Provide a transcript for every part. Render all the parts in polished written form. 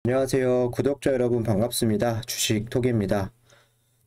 안녕하세요. 구독자 여러분 반갑습니다. 주식톡입니다.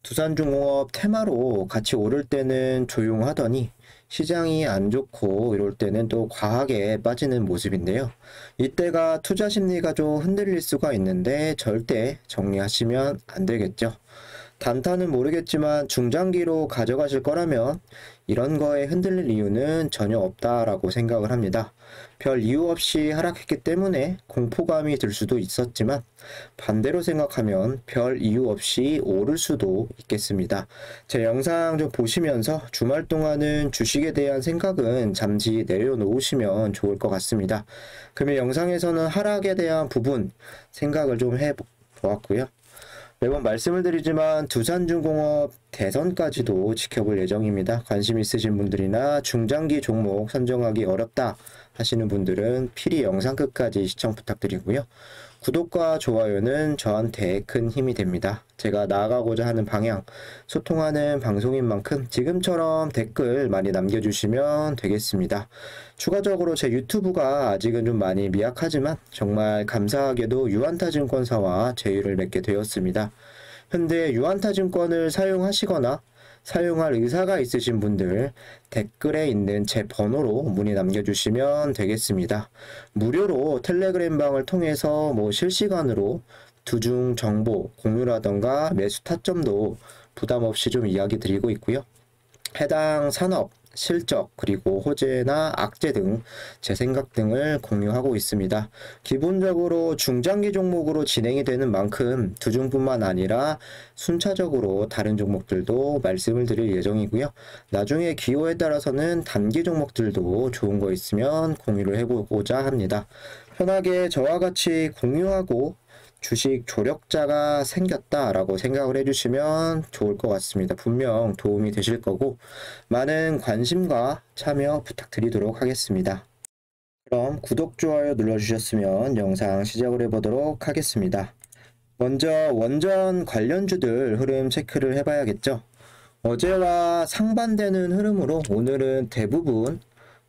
두산중공업 테마로 같이 오를 때는 조용하더니 시장이 안 좋고 이럴 때는 또 과하게 빠지는 모습인데요. 이때가 투자 심리가 좀 흔들릴 수가 있는데 절대 정리하시면 안 되겠죠. 단타는 모르겠지만 중장기로 가져가실 거라면 이런 거에 흔들릴 이유는 전혀 없다라고 생각을 합니다. 별 이유 없이 하락했기 때문에 공포감이 들 수도 있었지만 반대로 생각하면 별 이유 없이 오를 수도 있겠습니다. 제 영상 좀 보시면서 주말 동안은 주식에 대한 생각은 잠시 내려놓으시면 좋을 것 같습니다. 금일 영상에서는 하락에 대한 부분 생각을 좀 해보았고요. 매번 말씀을 드리지만 두산중공업 대선까지도 지켜볼 예정입니다. 관심 있으신 분들이나 중장기 종목 선정하기 어렵다 하시는 분들은 필히 영상 끝까지 시청 부탁드리고요. 구독과 좋아요는 저한테 큰 힘이 됩니다. 제가 나아가고자 하는 방향, 소통하는 방송인 만큼 지금처럼 댓글 많이 남겨주시면 되겠습니다. 추가적으로 제 유튜브가 아직은 좀 많이 미약하지만 정말 감사하게도 유한타증권사와 제휴를 맺게 되었습니다. 현재 유한타증권을 사용하시거나 사용할 의사가 있으신 분들 댓글에 있는 제 번호로 문의 남겨주시면 되겠습니다. 무료로 텔레그램 방을 통해서 실시간으로 두중 정보 공유라던가 매수 타점도 부담 없이 좀 이야기 드리고 있고요. 해당 산업, 실적, 그리고 호재나 악재 등 제 생각 등을 공유하고 있습니다. 기본적으로 중장기 종목으로 진행이 되는 만큼 두중뿐만 아니라 순차적으로 다른 종목들도 말씀을 드릴 예정이고요. 나중에 기호에 따라서는 단기 종목들도 좋은 거 있으면 공유를 해보고자 합니다. 편하게 저와 같이 공유하고 주식 조력자가 생겼다라고 생각을 해주시면 좋을 것 같습니다. 분명 도움이 되실 거고 많은 관심과 참여 부탁드리도록 하겠습니다. 그럼 구독, 좋아요 눌러주셨으면 영상 시작을 해보도록 하겠습니다. 먼저 원전 관련주들 흐름 체크를 해봐야겠죠. 어제와 상반되는 흐름으로 오늘은 대부분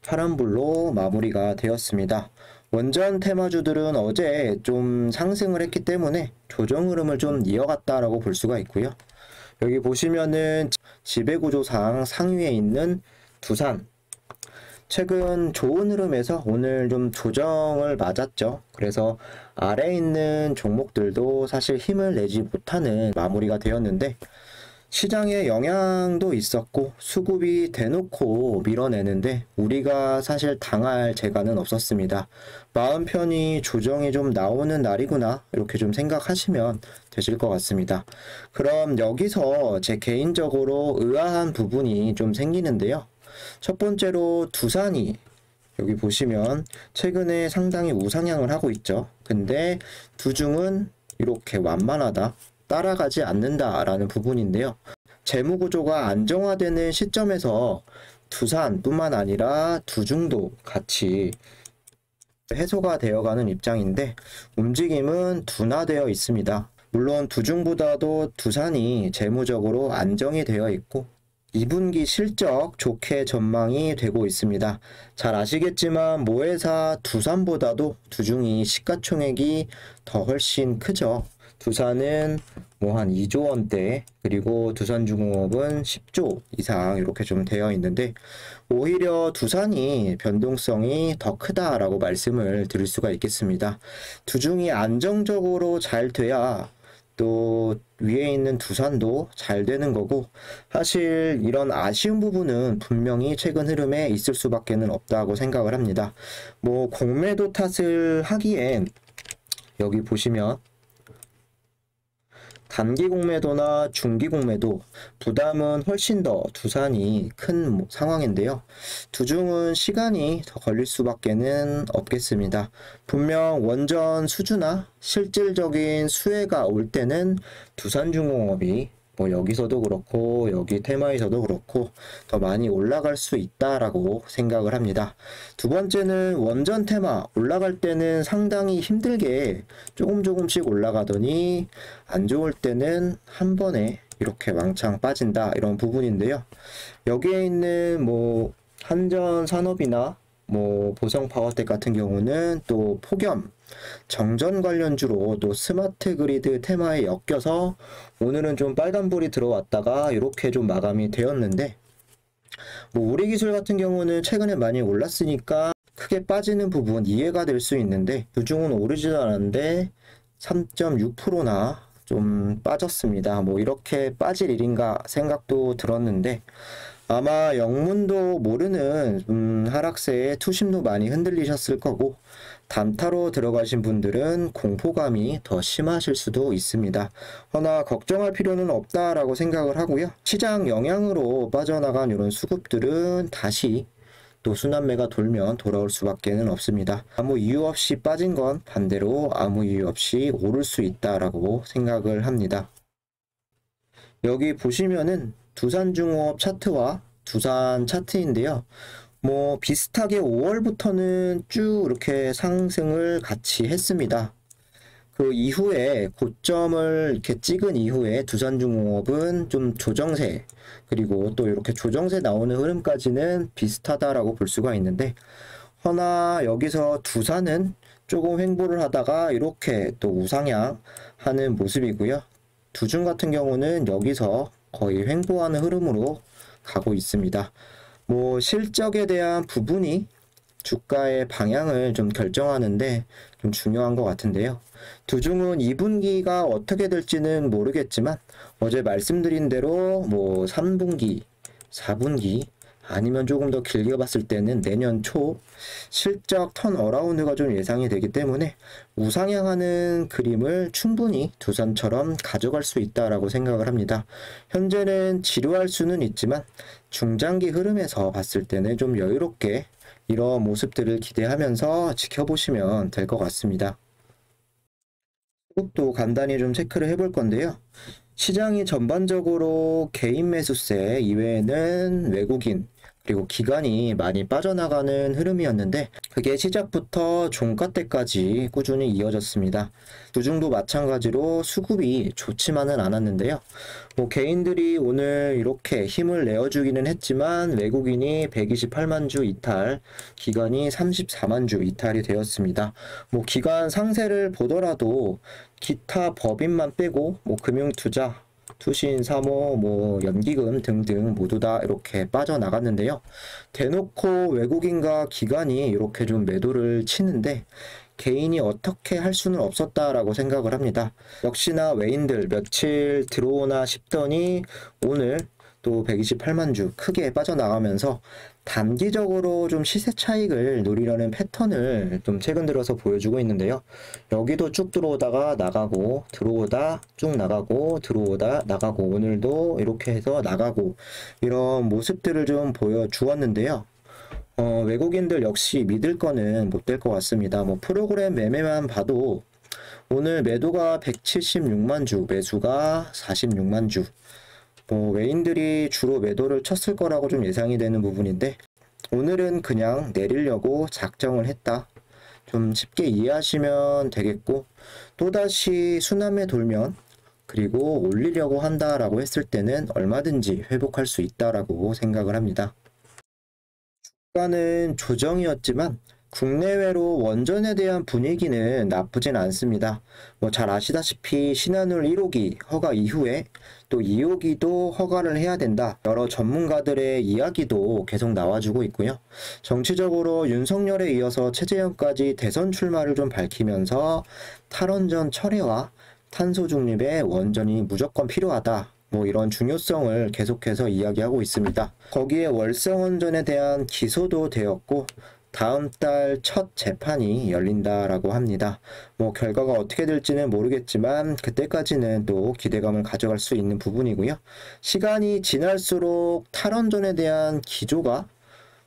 파란불로 마무리가 되었습니다. 원전 테마주들은 어제 좀 상승을 했기 때문에 조정 흐름을 좀 이어갔다라고 볼 수가 있고요. 여기 보시면은 지배구조상 상위에 있는 두산, 최근 좋은 흐름에서 오늘 좀 조정을 맞았죠. 그래서 아래에 있는 종목들도 사실 힘을 내지 못하는 마무리가 되었는데 시장에 영향도 있었고 수급이 대놓고 밀어내는데 우리가 사실 당할 재간은 없었습니다. 마음 편히 조정이 좀 나오는 날이구나 이렇게 좀 생각하시면 되실 것 같습니다. 그럼 여기서 제 개인적으로 의아한 부분이 좀 생기는데요. 첫 번째로 두산이 여기 보시면 최근에 상당히 우상향을 하고 있죠. 근데 두중은 이렇게 완만하다, 따라가지 않는다라는 부분인데요. 재무구조가 안정화되는 시점에서 두산뿐만 아니라 두중도 같이 해소가 되어가는 입장인데 움직임은 둔화되어 있습니다. 물론 두중보다도 두산이 재무적으로 안정이 되어 있고 2분기 실적 좋게 전망이 되고 있습니다. 잘 아시겠지만 모회사 두산보다도 두중이 시가총액이 더 훨씬 크죠. 두산은 한 2조 원대, 그리고 두산중공업은 10조 이상 이렇게 좀 되어 있는데 오히려 두산이 변동성이 더 크다라고 말씀을 드릴 수가 있겠습니다. 두중이 안정적으로 잘 돼야 또 위에 있는 두산도 잘 되는 거고 사실 이런 아쉬운 부분은 분명히 최근 흐름에 있을 수밖에는 없다고 생각을 합니다. 공매도 탓을 하기엔 여기 보시면 단기 공매도나 중기 공매도 부담은 훨씬 더 두산이 큰 상황인데요. 두중은 시간이 더 걸릴 수밖에는 없겠습니다. 분명 원전 수주나 실질적인 수혜가 올 때는 두산중공업이 여기서도 그렇고 여기 테마에서도 그렇고 더 많이 올라갈 수 있다라고 생각을 합니다. 두 번째는 원전 테마 올라갈 때는 상당히 힘들게 조금씩 올라가더니 안 좋을 때는 한 번에 이렇게 왕창 빠진다 이런 부분인데요. 여기에 있는 한전산업이나 보성 파워텍 같은 경우는 또 폭염 정전 관련주로 또 스마트 그리드 테마에 엮여서 오늘은 좀 빨간불이 들어왔다가 이렇게 좀 마감이 되었는데, 뭐 우리기술 같은 경우는 최근에 많이 올랐으니까 크게 빠지는 부분 이해가 될 수 있는데, 주중은 오르지도 않았는데 3.6%나 좀 빠졌습니다. 뭐 이렇게 빠질 일인가 생각도 들었는데, 아마 영문도 모르는 하락세에 투심도 많이 흔들리셨을 거고, 단타로 들어가신 분들은 공포감이 더 심하실 수도 있습니다. 허나 걱정할 필요는 없다라고 생각을 하고요. 시장 영향으로 빠져나간 이런 수급들은 다시 또 순환매가 돌면 돌아올 수밖에는 없습니다. 아무 이유 없이 빠진 건 반대로 아무 이유 없이 오를 수 있다라고 생각을 합니다. 여기 보시면은 두산중공업 차트와 두산 차트인데요. 뭐 비슷하게 5월부터는 쭉 이렇게 상승을 같이 했습니다. 그 이후에 고점을 이렇게 찍은 이후에 두산중공업은 좀 조정세, 그리고 또 이렇게 조정세 나오는 흐름까지는 비슷하다라고 볼 수가 있는데, 허나 여기서 두산은 조금 횡보를 하다가 이렇게 또 우상향 하는 모습이고요. 두중 같은 경우는 여기서 거의 횡보하는 흐름으로 가고 있습니다. 뭐 실적에 대한 부분이 주가의 방향을 좀 결정하는데 좀 중요한 것 같은데요. 두중은 2분기가 어떻게 될지는 모르겠지만 어제 말씀드린 대로 뭐 3분기, 4분기 아니면 조금 더 길게 봤을 때는 내년 초 실적 턴어라운드가 좀 예상이 되기 때문에 우상향하는 그림을 충분히 두산처럼 가져갈 수 있다라고 생각을 합니다. 현재는 지루할 수는 있지만 중장기 흐름에서 봤을 때는 좀 여유롭게 이런 모습들을 기대하면서 지켜보시면 될 것 같습니다. 수급도 간단히 좀 체크를 해볼 건데요. 시장이 전반적으로 개인 매수세 이외에는 외국인 그리고 기관이 많이 빠져나가는 흐름이었는데, 그게 시작부터 종가 때까지 꾸준히 이어졌습니다. 두중도 마찬가지로 수급이 좋지만은 않았는데요. 뭐 개인들이 오늘 이렇게 힘을 내어주기는 했지만 외국인이 128만 주 이탈, 기관이 34만 주 이탈이 되었습니다. 뭐 기관 상세를 보더라도 기타 법인만 빼고 뭐 금융투자, 투신, 사모, 뭐 연기금 등등 모두 다 이렇게 빠져나갔는데요. 대놓고 외국인과 기관이 이렇게 좀 매도를 치는데 개인이 어떻게 할 수는 없었다라고 생각을 합니다. 역시나 외인들 며칠 들어오나 싶더니 오늘 또 128만 주 크게 빠져나가면서 단기적으로 좀 시세 차익을 노리려는 패턴을 좀 최근 들어서 보여주고 있는데요. 여기도 쭉 들어오다가 나가고 들어오다 쭉 나가고 들어오다 나가고 오늘도 이렇게 해서 나가고 이런 모습들을 좀 보여주었는데요. 외국인들 역시 믿을 거는 못 될 것 같습니다. 뭐 프로그램 매매만 봐도 오늘 매도가 176만 주, 매수가 46만 주. 뭐 외인들이 주로 매도를 쳤을 거라고 좀 예상이 되는 부분인데, 오늘은 그냥 내리려고 작정을 했다. 좀 쉽게 이해하시면 되겠고, 또다시 순환매 돌면 그리고 올리려고 한다라고 했을 때는 얼마든지 회복할 수 있다라고 생각을 합니다. 주가는 조정이었지만 국내외로 원전에 대한 분위기는 나쁘진 않습니다. 뭐 잘 아시다시피 신한울 1호기 허가 이후에 또 2호기도 허가를 해야 된다. 여러 전문가들의 이야기도 계속 나와주고 있고요. 정치적으로 윤석열에 이어서 최재형까지 대선 출마를 좀 밝히면서 탈원전 철회와 탄소 중립에 원전이 무조건 필요하다. 뭐 이런 중요성을 계속해서 이야기하고 있습니다. 거기에 월성원전에 대한 기소도 되었고 다음 달 첫 재판이 열린다라고 합니다. 뭐 결과가 어떻게 될지는 모르겠지만 그때까지는 또 기대감을 가져갈 수 있는 부분이고요. 시간이 지날수록 탈원전에 대한 기조가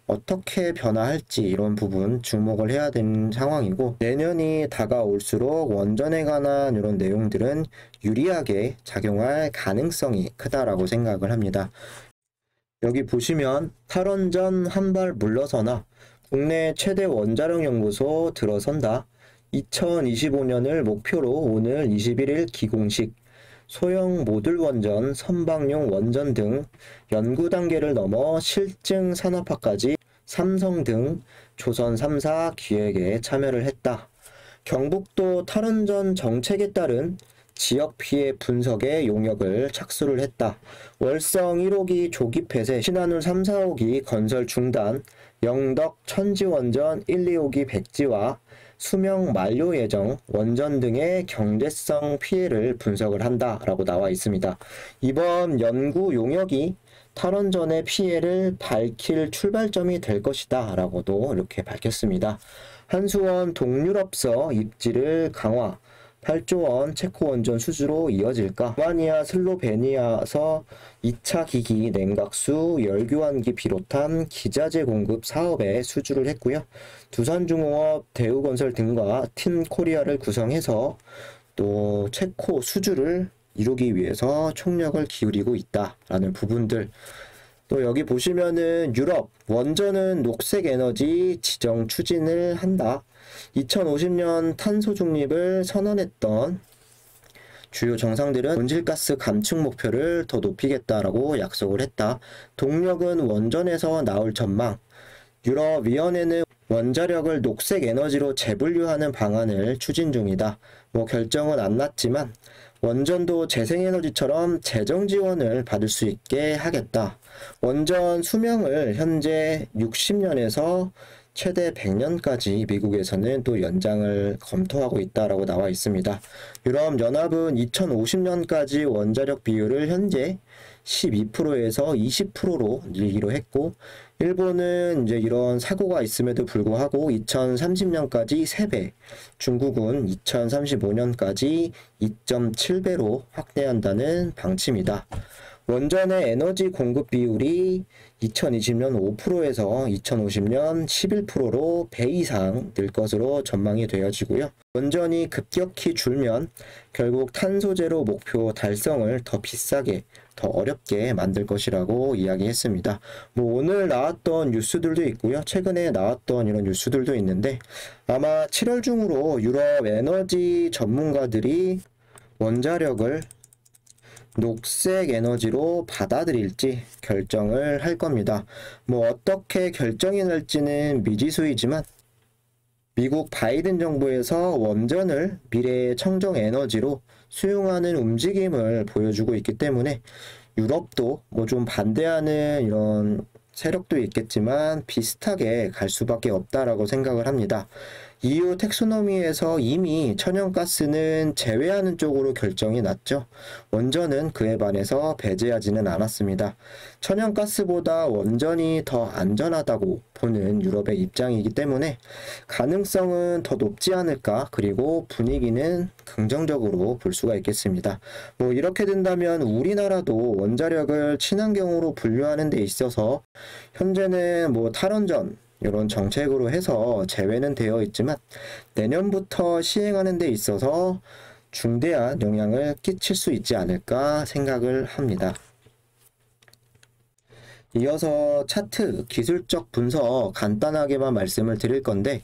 어떻게 변화할지 이런 부분 주목을 해야 되는 상황이고, 내년이 다가올수록 원전에 관한 이런 내용들은 유리하게 작용할 가능성이 크다라고 생각을 합니다. 여기 보시면 탈원전 한 발 물러서나 국내 최대 원자력 연구소 들어선다. 2025년을 목표로 오늘 21일 기공식, 소형 모듈 원전, 선박용 원전 등 연구 단계를 넘어 실증 산업화까지 삼성 등 조선 3사 기획에 참여를 했다. 경북도 탈원전 정책에 따른 지역 피해 분석에 용역을 착수를 했다. 월성 1호기 조기 폐쇄, 신한울 3, 4호기 건설 중단, 영덕 천지원전 1, 2호기 백지화, 수명 만료 예정 원전 등의 경제성 피해를 분석을 한다라고 나와 있습니다. 이번 연구 용역이 탈원전의 피해를 밝힐 출발점이 될 것이다 라고도 이렇게 밝혔습니다. 한수원 동유럽서 입지를 강화, 8조 원 체코 원전 수주로 이어질까? 루마니아 슬로베니아서 2차 기기 냉각수 열교환기 비롯한 기자재 공급 사업에 수주를 했고요. 두산중공업, 대우건설 등과 팀 코리아를 구성해서 또 체코 수주를 이루기 위해서 총력을 기울이고 있다라는 부분들. 또 여기 보시면은 유럽 원전은 녹색 에너지 지정 추진을 한다. 2050년 탄소 중립을 선언했던 주요 정상들은 온실가스 감축 목표를 더 높이겠다라고 약속을 했다. 동력은 원전에서 나올 전망. 유럽위원회는 원자력을 녹색 에너지로 재분류하는 방안을 추진 중이다. 결정은 안 났지만 원전도 재생에너지처럼 재정 지원을 받을 수 있게 하겠다. 원전 수명을 현재 60년에서 최대 100년까지 미국에서는 또 연장을 검토하고 있다라고 나와 있습니다. 유럽연합은 2050년까지 원자력 비율을 현재 12%에서 20%로 늘리기로 했고, 일본은 이제 이런 사고가 있음에도 불구하고 2030년까지 3배, 중국은 2035년까지 2.7배로 확대한다는 방침이다. 원전의 에너지 공급 비율이 2020년 5%에서 2050년 11%로 배 이상 늘 것으로 전망이 되어지고요. 원전이 급격히 줄면 결국 탄소 제로 목표 달성을 더 비싸게, 더 어렵게 만들 것이라고 이야기했습니다. 오늘 나왔던 뉴스들도 있고요. 최근에 나왔던 이런 뉴스들도 있는데, 아마 7월 중으로 유럽 에너지 전문가들이 원자력을 녹색 에너지로 받아들일지 결정을 할 겁니다. 어떻게 결정이 날지는 미지수이지만 미국 바이든 정부에서 원전을 미래의 청정 에너지로 수용하는 움직임을 보여주고 있기 때문에 유럽도 좀 반대하는 이런 세력도 있겠지만 비슷하게 갈 수밖에 없다라고 생각을 합니다. EU 텍소노미에서 이미 천연가스는 제외하는 쪽으로 결정이 났죠. 원전은 그에 반해서 배제하지는 않았습니다. 천연가스보다 원전이 더 안전하다고 보는 유럽의 입장이기 때문에 가능성은 더 높지 않을까, 그리고 분위기는 긍정적으로 볼 수가 있겠습니다. 이렇게 된다면 우리나라도 원자력을 친환경으로 분류하는 데 있어서 현재는 탈원전 이런 정책으로 해서 제외는 되어 있지만 내년부터 시행하는 데 있어서 중대한 영향을 끼칠 수 있지 않을까 생각을 합니다. 이어서 차트 기술적 분석 간단하게만 말씀을 드릴 건데,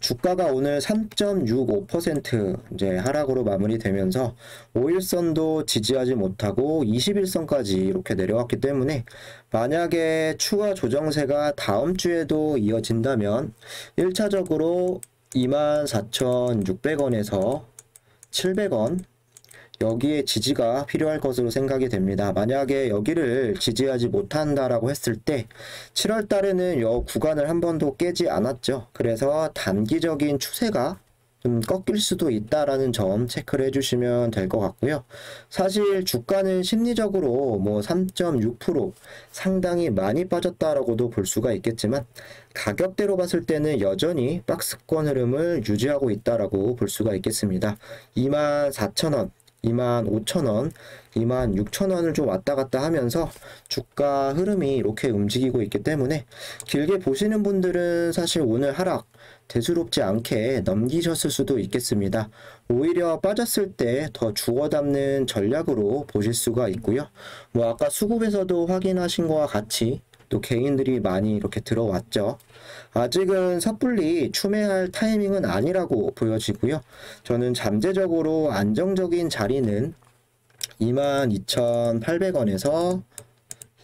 주가가 오늘 3.65% 이제 하락으로 마무리되면서 5일선도 지지하지 못하고 21선까지 이렇게 내려왔기 때문에 만약에 추가 조정세가 다음 주에도 이어진다면 1차적으로 24,600원에서 700원 여기에 지지가 필요할 것으로 생각이 됩니다. 만약에 여기를 지지하지 못한다라고 했을 때 7월 달에는 이 구간을 한 번도 깨지 않았죠. 그래서 단기적인 추세가 좀 꺾일 수도 있다라는 점 체크를 해주시면 될 것 같고요. 사실 주가는 심리적으로 3.6% 상당히 많이 빠졌다라고도 볼 수가 있겠지만 가격대로 봤을 때는 여전히 박스권 흐름을 유지하고 있다라고 볼 수가 있겠습니다. 24,000원 25,000원, 26,000원을 좀 왔다 갔다 하면서 주가 흐름이 이렇게 움직이고 있기 때문에 길게 보시는 분들은 사실 오늘 하락 대수롭지 않게 넘기셨을 수도 있겠습니다. 오히려 빠졌을 때 더 주워 담는 전략으로 보실 수가 있고요. 아까 수급에서도 확인하신 것과 같이 또 개인들이 많이 이렇게 들어왔죠. 아직은 섣불리 추매할 타이밍은 아니라고 보여지고요. 저는 잠재적으로 안정적인 자리는 22,800원에서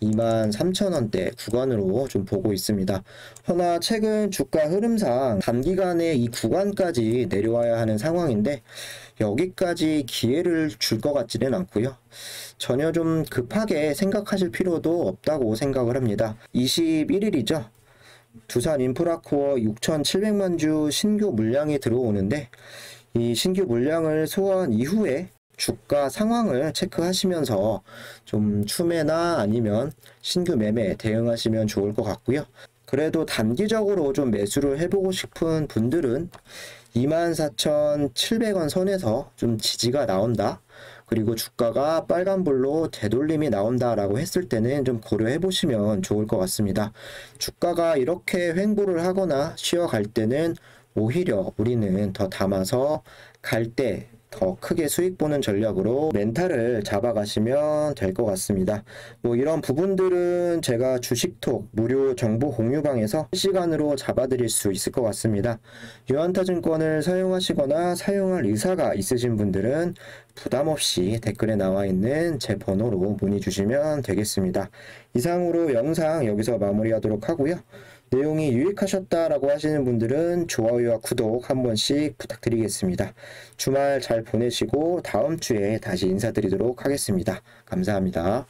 23,000원대 구간으로 좀 보고 있습니다. 허나 최근 주가 흐름상 단기간에 이 구간까지 내려와야 하는 상황인데 여기까지 기회를 줄 것 같지는 않고요. 전혀 좀 급하게 생각하실 필요도 없다고 생각을 합니다. 21일이죠. 두산인프라코어 6,700만 주 신규 물량이 들어오는데 이 신규 물량을 소화한 이후에 주가 상황을 체크하시면서 좀 추매나 아니면 신규 매매 대응하시면 좋을 것 같고요. 그래도 단기적으로 좀 매수를 해보고 싶은 분들은 24,700원 선에서 좀 지지가 나온다. 그리고 주가가 빨간불로 되돌림이 나온다라고 했을 때는 좀 고려해 보시면 좋을 것 같습니다. 주가가 이렇게 횡보를 하거나 쉬어갈 때는 오히려 우리는 더 담아서 갈 때 더 크게 수익 보는 전략으로 멘탈을 잡아가시면 될 것 같습니다. 뭐 이런 부분들은 제가 주식톡 무료 정보 공유방에서 실시간으로 잡아드릴 수 있을 것 같습니다. 유한타증권을 사용하시거나 사용할 의사가 있으신 분들은 부담 없이 댓글에 나와 있는 제 번호로 문의 주시면 되겠습니다. 이상으로 영상 여기서 마무리하도록 하고요. 내용이 유익하셨다라고 하시는 분들은 좋아요와 구독 한 번씩 부탁드리겠습니다. 주말 잘 보내시고 다음 주에 다시 인사드리도록 하겠습니다. 감사합니다.